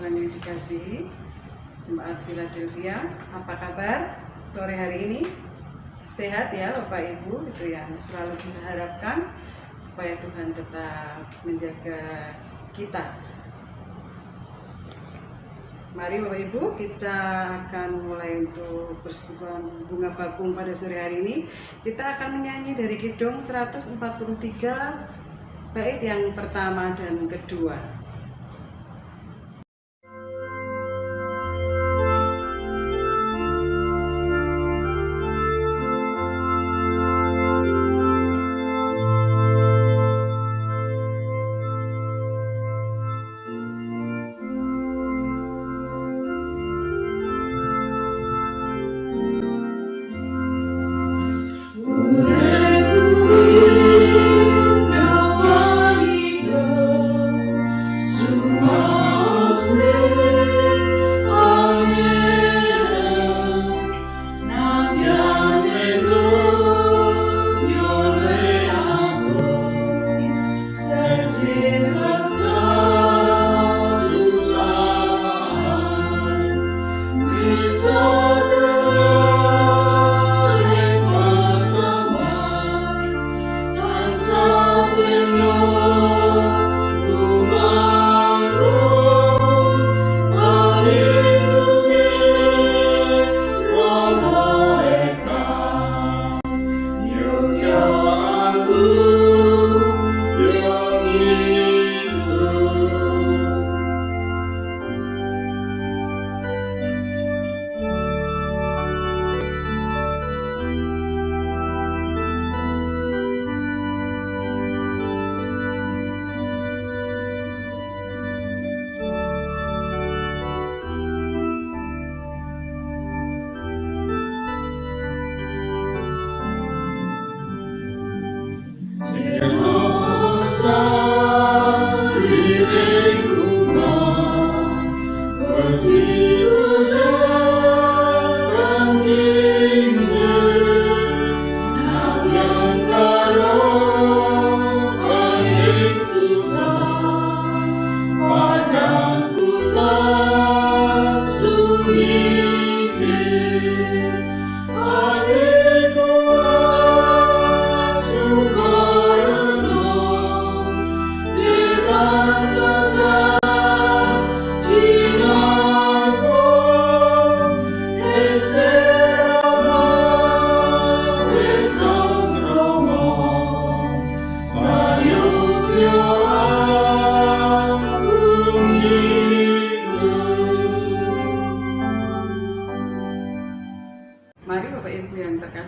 Tuhan yang dikasihi, Jemaat Philadelphia, apa kabar sore hari ini? Sehat ya Bapak Ibu, itu yang selalu kita harapkan, supaya Tuhan tetap menjaga kita. Mari Bapak Ibu, kita akan mulai untuk persekutuan bunga bakung pada sore hari ini. Kita akan menyanyi dari Kidung 143 bait yang pertama dan kedua.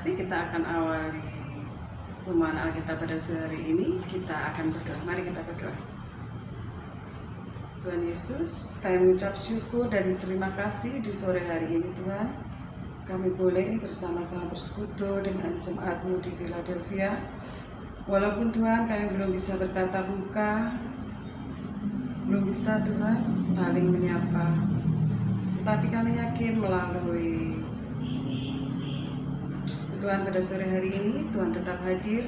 Kita akan awali pemahaman Alkitab pada sore ini. Kita akan berdoa. Mari kita berdoa. Tuhan Yesus, kami mengucap syukur dan terima kasih di sore hari ini Tuhan. Kami boleh bersama-sama bersekutu dengan jemaat-Mu di Philadelphia. Walaupun Tuhan kami belum bisa bertatap muka, belum bisa Tuhan saling menyapa, tapi kami yakin melalui Tuhan pada sore hari ini, Tuhan tetap hadir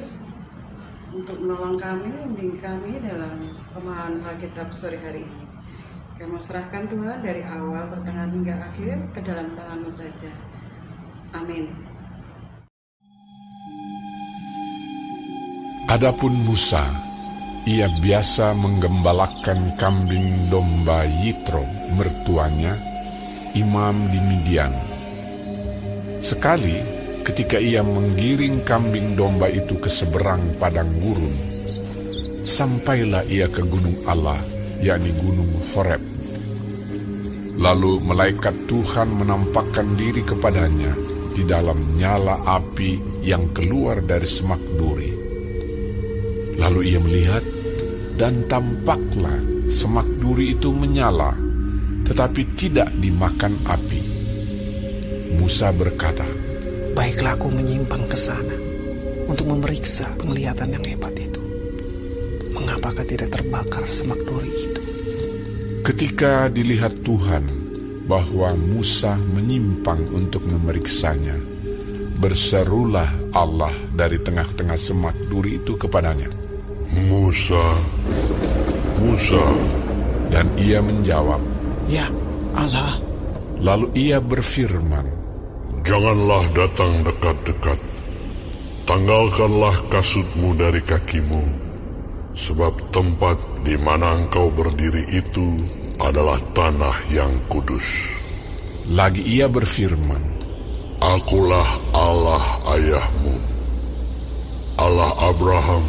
untuk menolong kami, membimbing kami dalam pemahaman Alkitab sore hari ini. Kami mau serahkan Tuhan dari awal, pertengahan hingga akhir ke dalam tangan-Mu saja. Amin. Adapun Musa, ia biasa menggembalakan kambing domba Yitro, mertuanya, imam di Midian. Sekali, ketika ia menggiring kambing domba itu ke seberang padang gurun, sampailah ia ke gunung Allah, yakni gunung Horeb. Lalu malaikat Tuhan menampakkan diri kepadanya di dalam nyala api yang keluar dari semak duri. Lalu ia melihat, dan tampaklah semak duri itu menyala, tetapi tidak dimakan api. Musa berkata, "Baiklah aku menyimpang ke sana untuk memeriksa penglihatan yang hebat itu. Mengapakah tidak terbakar semak duri itu?" Ketika dilihat Tuhan bahwa Musa menyimpang untuk memeriksanya, berserulah Allah dari tengah-tengah semak duri itu kepadanya, "Musa, Musa." Dan ia menjawab, Ya Allah. Lalu ia berfirman, Janganlah datang dekat-dekat. Tanggalkanlah kasutmu dari kakimu, sebab tempat di mana engkau berdiri itu adalah tanah yang kudus. Lagi ia berfirman, Akulah Allah ayahmu, Allah Abraham,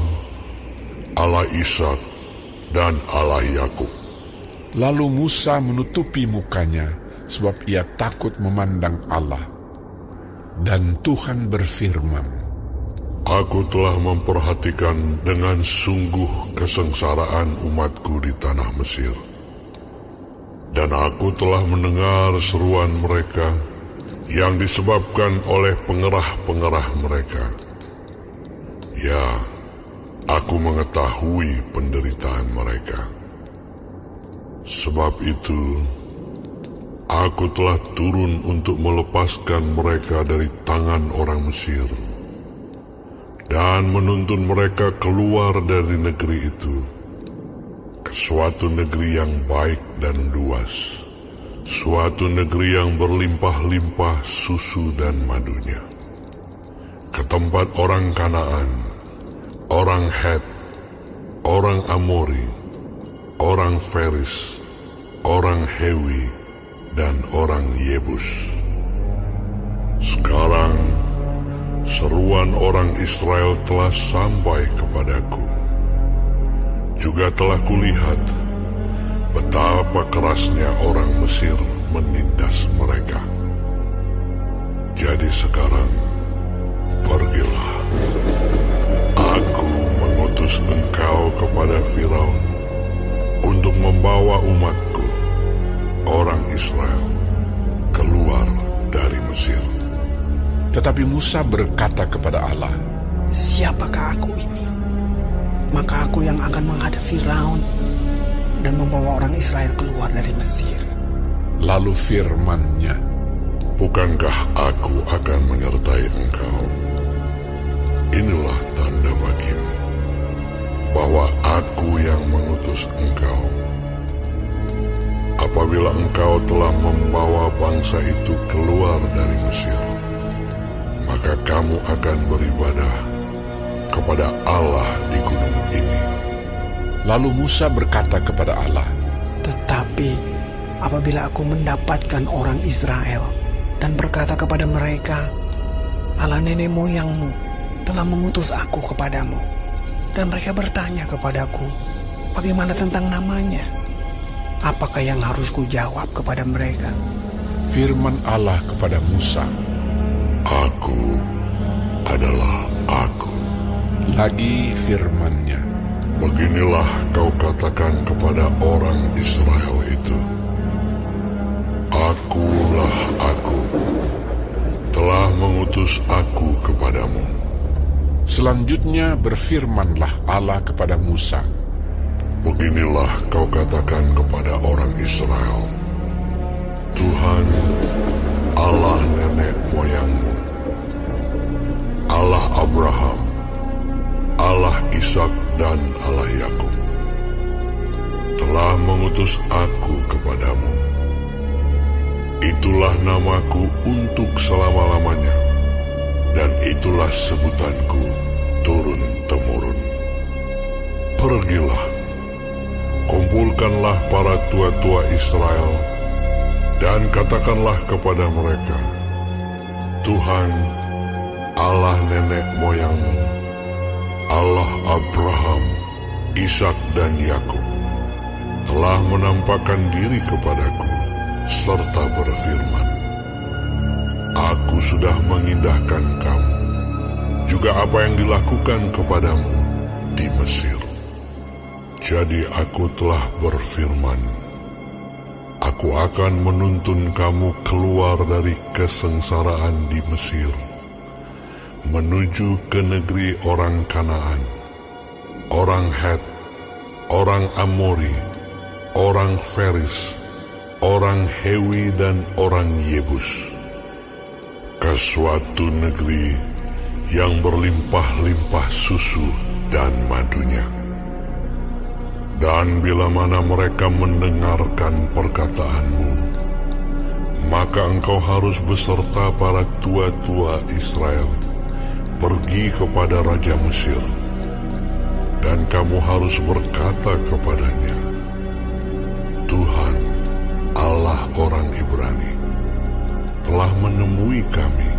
Allah Ishak, dan Allah Yakub. Lalu Musa menutupi mukanya, sebab ia takut memandang Allah. Dan Tuhan berfirman, Aku telah memperhatikan dengan sungguh kesengsaraan umatku di tanah Mesir. Dan aku telah mendengar seruan mereka yang disebabkan oleh pengerah-pengerah mereka. Ya, aku mengetahui penderitaan mereka. Sebab itu, aku telah turun untuk melepaskan mereka dari tangan orang Mesir dan menuntun mereka keluar dari negeri itu ke suatu negeri yang baik dan luas, suatu negeri yang berlimpah-limpah susu dan madunya, ke tempat orang Kanaan, orang Het, orang Amori, orang Feris, orang Hewi, dan orang Yebus. Sekarang seruan orang Israel telah sampai kepadaku. Juga telah kulihat betapa kerasnya orang Mesir menindas mereka. Jadi sekarang, pergilah. Aku mengutus engkau kepada Firaun untuk membawa umatku, orang Israel, keluar dari Mesir. tetapi Musa berkata kepada Allah, Siapakah aku ini? Maka aku yang akan menghadap Firaun dan membawa orang Israel keluar dari Mesir. Lalu firman-Nya, Bukankah aku akan menyertai engkau? Inilah tanda bagimu bahwa aku yang mengutus engkau. Apabila engkau telah membawa bangsa itu keluar dari Mesir, maka kamu akan beribadah kepada Allah di gunung ini. Lalu Musa berkata kepada Allah, Tetapi apabila aku mendapatkan orang Israel dan berkata kepada mereka, Allah nenek moyangmu telah mengutus aku kepadamu, dan mereka bertanya kepadaku, bagaimana tentang namanya? Apakah yang harus kujawab kepada mereka? firman Allah kepada Musa, Aku adalah aku. lagi firman-Nya, Beginilah kau katakan kepada orang Israel itu, Akulah aku, telah mengutus aku kepadamu. Selanjutnya berfirmanlah Allah kepada Musa, Beginilah kau katakan kepada orang Israel, Tuhan, Allah nenek moyangmu, Allah Abraham, Allah Ishak dan Allah Yakub, telah mengutus aku kepadamu. Itulah namaku untuk selama-lamanya, dan itulah sebutanku turun-temurun. Pergilah, kumpulkanlah para tua-tua Israel, dan katakanlah kepada mereka, Tuhan, Allah nenek moyangmu, Allah Abraham, Ishak dan Yakub, telah menampakkan diri kepadaku, serta berfirman, Aku sudah mengindahkan kamu, juga apa yang dilakukan kepadamu di Mesir. Jadi aku telah berfirman, Aku akan menuntun kamu keluar dari kesengsaraan di Mesir, menuju ke negeri orang Kanaan, orang Het, orang Amori, orang Feris, orang Hewi dan orang Yebus, ke suatu negeri yang berlimpah-limpah susu dan madunya. Dan bila mana mereka mendengarkan perkataanmu, maka engkau harus beserta para tua-tua Israel pergi kepada Raja Mesir, dan kamu harus berkata kepadanya, Tuhan, Allah orang Ibrani, telah menemui kami.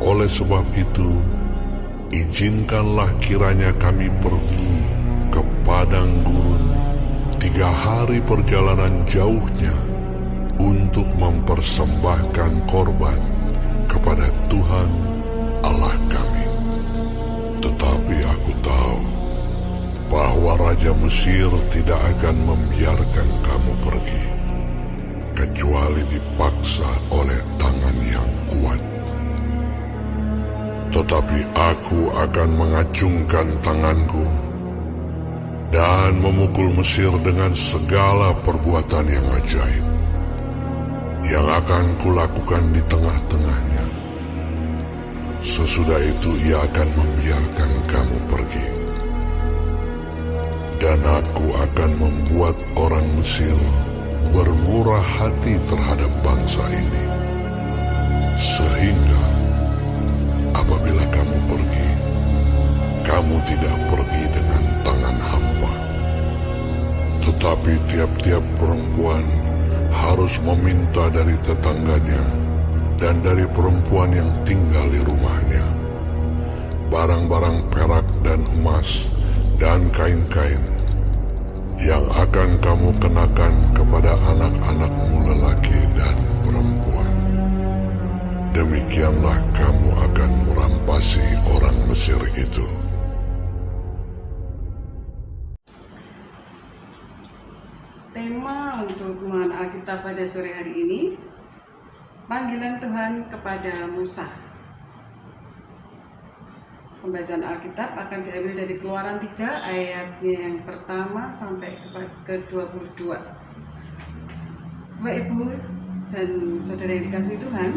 Oleh sebab itu, izinkanlah kiranya kami pergi ke padang gurun 3 hari perjalanan jauhnya untuk mempersembahkan korban kepada Tuhan Allah kami. Tetapi aku tahu bahwa Raja Mesir tidak akan membiarkan kamu pergi, kecuali dipaksa oleh tangan yang kuat. Tetapi aku akan mengacungkan tanganku dan memukul Mesir dengan segala perbuatan yang ajaib yang akan kulakukan di tengah-tengahnya. Sesudah itu ia akan membiarkan kamu pergi. Dan aku akan membuat orang Mesir bermurah hati terhadap bangsa ini, sehingga apabila kamu pergi, kamu tidak pergi dengan tangan hampa. Tetapi tiap-tiap perempuan harus meminta dari tetangganya dan dari perempuan yang tinggal di rumahnya barang-barang perak dan emas dan kain-kain yang akan kamu kenakan kepada anak-anakmu lelaki dan perempuan. Demikianlah kamu akan merampasi orang Mesir itu. Tema untuk Renungan Alkitab pada sore hari ini, panggilan Tuhan kepada Musa. Pembacaan Alkitab akan diambil dari Keluaran 3 ayatnya yang pertama sampai ke-22. Bapak Ibu dan saudara yang dikasihi Tuhan,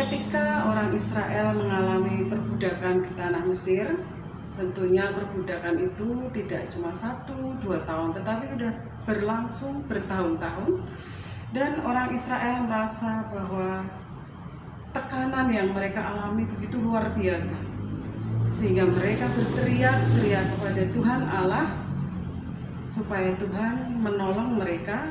ketika orang Israel mengalami perbudakan di tanah Mesir, tentunya perbudakan itu tidak cuma 1-2 tahun, tetapi sudah berlangsung bertahun-tahun, dan orang Israel merasa bahwa tekanan yang mereka alami begitu luar biasa, sehingga mereka berteriak-teriak kepada Tuhan Allah supaya Tuhan menolong mereka.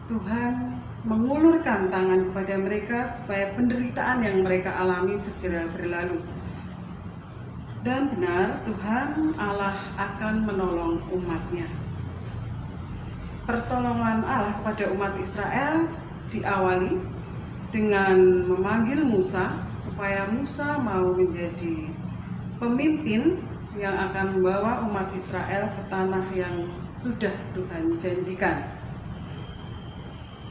Tuhan mengulurkan tangan kepada mereka supaya penderitaan yang mereka alami segera berlalu. Dan benar, Tuhan Allah akan menolong umatnya. Pertolongan Allah kepada umat Israel diawali dengan memanggil Musa supaya Musa mau menjadi pemimpin yang akan membawa umat Israel ke tanah yang sudah Tuhan janjikan.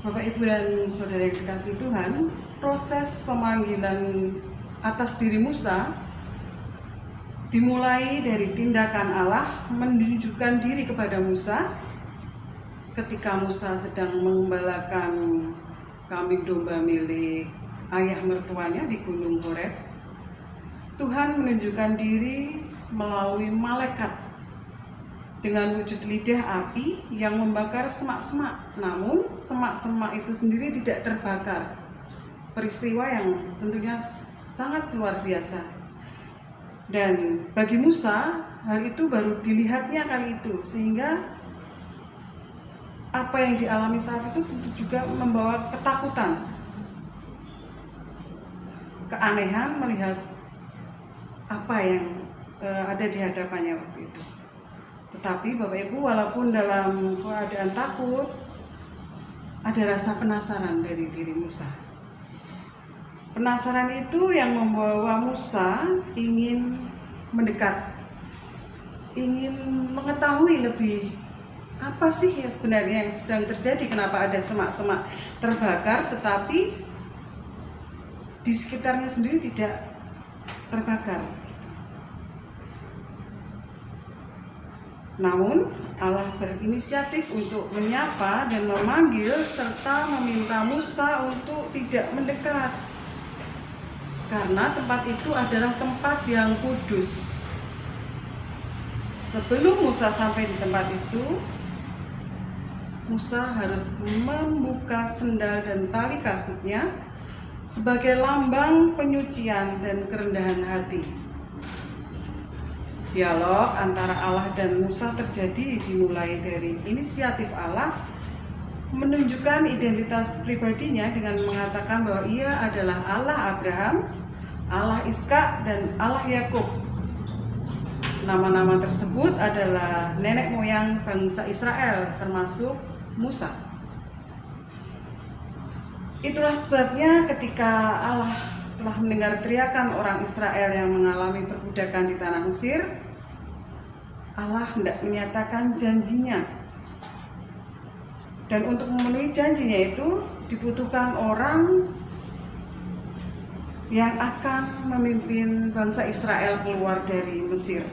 Bapak, Ibu, dan saudara yang dikasihi Tuhan, proses pemanggilan atas diri Musa dimulai dari tindakan Allah menunjukkan diri kepada Musa ketika Musa sedang mengembalakan kambing domba milik ayah mertuanya di Gunung Horeb. Tuhan menunjukkan diri melalui malaikat dengan wujud lidah api yang membakar semak-semak, namun semak-semak itu sendiri tidak terbakar. Peristiwa yang tentunya sangat luar biasa. Dan bagi Musa, hal itu baru dilihatnya kali itu, sehingga apa yang dialami saat itu tentu juga membawa ketakutan, keanehan melihat apa yang ada di hadapannya waktu itu. Tetapi Bapak Ibu, walaupun dalam keadaan takut, ada rasa penasaran dari diri Musa. Penasaran itu yang membawa Musa ingin mendekat, ingin mengetahui lebih apa sih yang sebenarnya yang sedang terjadi, kenapa ada semak-semak terbakar tetapi di sekitarnya sendiri tidak terbakar. Namun Allah berinisiatif untuk menyapa dan memanggil serta meminta Musa untuk tidak mendekat, karena tempat itu adalah tempat yang kudus. sebelum Musa sampai di tempat itu, Musa harus membuka sendal dan tali kasutnya sebagai lambang penyucian dan kerendahan hati. Dialog antara Allah dan Musa terjadi dimulai dari inisiatif Allah menunjukkan identitas pribadinya dengan mengatakan bahwa ia adalah Allah Abraham, Allah Ishak, dan Allah Yakub. Nama-nama tersebut adalah nenek moyang bangsa Israel, termasuk Musa. Itulah sebabnya ketika Allah telah mendengar teriakan orang Israel yang mengalami perbudakan di tanah Mesir, Allah hendak menyatakan janjinya. Dan untuk memenuhi janjinya itu dibutuhkan orang yang akan memimpin bangsa Israel keluar dari Mesir.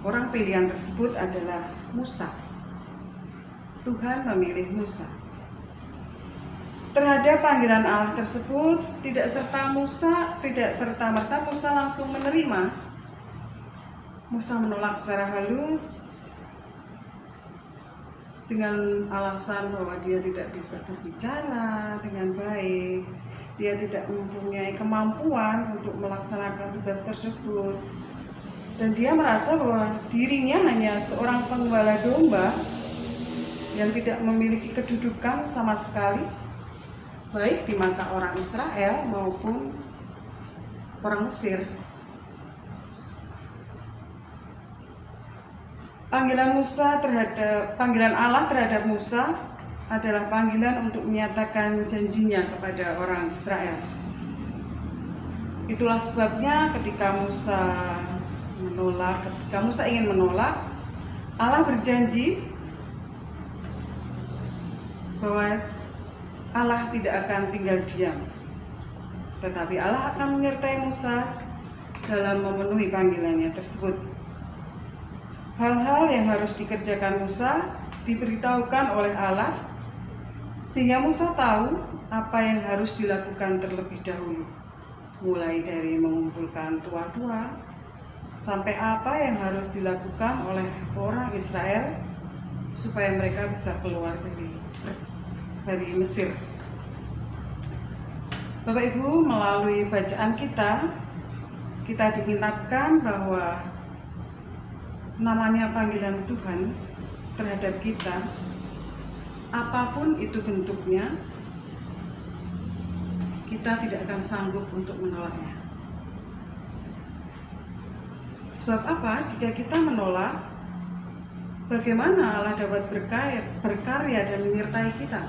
Orang pilihan tersebut adalah Musa. Tuhan memilih Musa. Terhadap panggilan Allah tersebut, tidak serta-merta Musa langsung menerima. Musa menolak secara halus dengan alasan bahwa dia tidak bisa berbicara dengan baik, dia tidak mempunyai kemampuan untuk melaksanakan tugas tersebut, dan dia merasa bahwa dirinya hanya seorang penggembala domba yang tidak memiliki kedudukan sama sekali, baik di mata orang Israel maupun orang Mesir. Panggilan Allah terhadap Musa adalah panggilan untuk menyatakan janjinya kepada orang Israel. Itulah sebabnya ketika Musa ingin menolak, Allah berjanji bahwa Allah tidak akan tinggal diam, tetapi Allah akan menyertai Musa dalam memenuhi panggilannya tersebut. Hal-hal yang harus dikerjakan Musa diberitahukan oleh Allah, sehingga Musa tahu apa yang harus dilakukan terlebih dahulu, mulai dari mengumpulkan tua-tua sampai apa yang harus dilakukan oleh orang Israel supaya mereka bisa keluar dari Mesir. Bapak Ibu, melalui bacaan kita diingatkan bahwa namanya panggilan Tuhan terhadap kita, apapun itu bentuknya, kita tidak akan sanggup untuk menolaknya. Sebab apa? Jika kita menolak, bagaimana Allah dapat berkarya dan menyertai kita?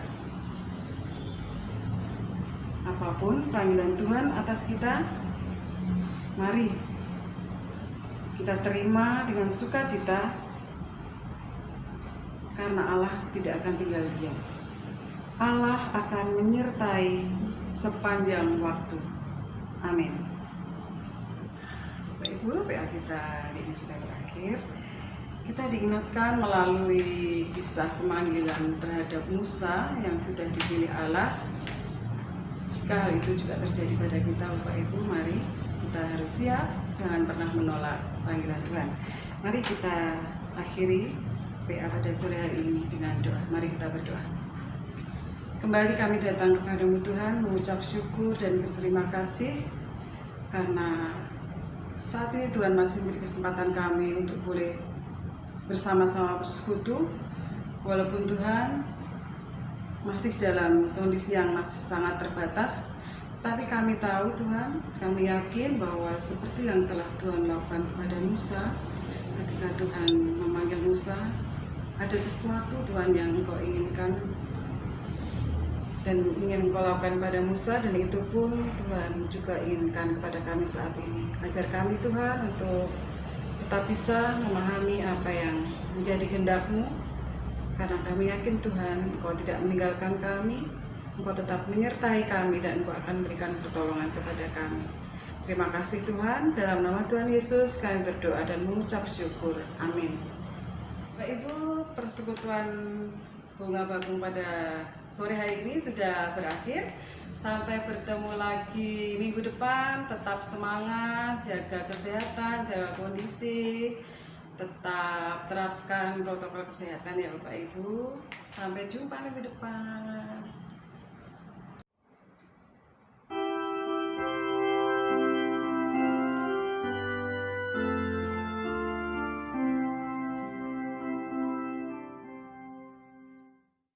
Apapun panggilan Tuhan atas kita, mari kita terima dengan sukacita, karena Allah tidak akan tinggal diam. Allah akan menyertai sepanjang waktu. Amin. Bapak Ibu, PA kita hari ini sudah berakhir. Kita diingatkan melalui kisah pemanggilan terhadap Musa yang sudah dipilih Allah. Jika hal itu juga terjadi pada kita, Bapak Ibu, mari kita harus siap, jangan pernah menolak panggilan Tuhan. Mari kita akhiri PA pada sore hari ini dengan doa. Mari kita berdoa. Kembali kami datang kepadamu Tuhan, mengucap syukur dan berterima kasih karena saat ini Tuhan masih memberi kesempatan kami untuk boleh bersama-sama bersekutu, walaupun Tuhan masih dalam kondisi yang masih sangat terbatas. Tapi kami tahu Tuhan, kami yakin bahwa seperti yang telah Tuhan lakukan kepada Musa, ketika Tuhan memanggil Musa, ada sesuatu Tuhan yang Engkau inginkan dan ingin Engkau lakukan pada Musa, dan itu pun Tuhan juga inginkan kepada kami saat ini. Ajar kami Tuhan untuk tetap bisa memahami apa yang menjadi kehendak-Mu, karena kami yakin Tuhan Engkau tidak meninggalkan kami, Engkau tetap menyertai kami, dan Engkau akan memberikan pertolongan kepada kami. Terima kasih Tuhan, dalam nama Tuhan Yesus kami berdoa dan mengucap syukur. Amin. Bapak Ibu, persekutuan Bunga Bakung pada sore hari ini sudah berakhir. Sampai bertemu lagi minggu depan. Tetap semangat, jaga kesehatan, jaga kondisi. Tetap terapkan protokol kesehatan ya Bapak Ibu. Sampai jumpa minggu depan.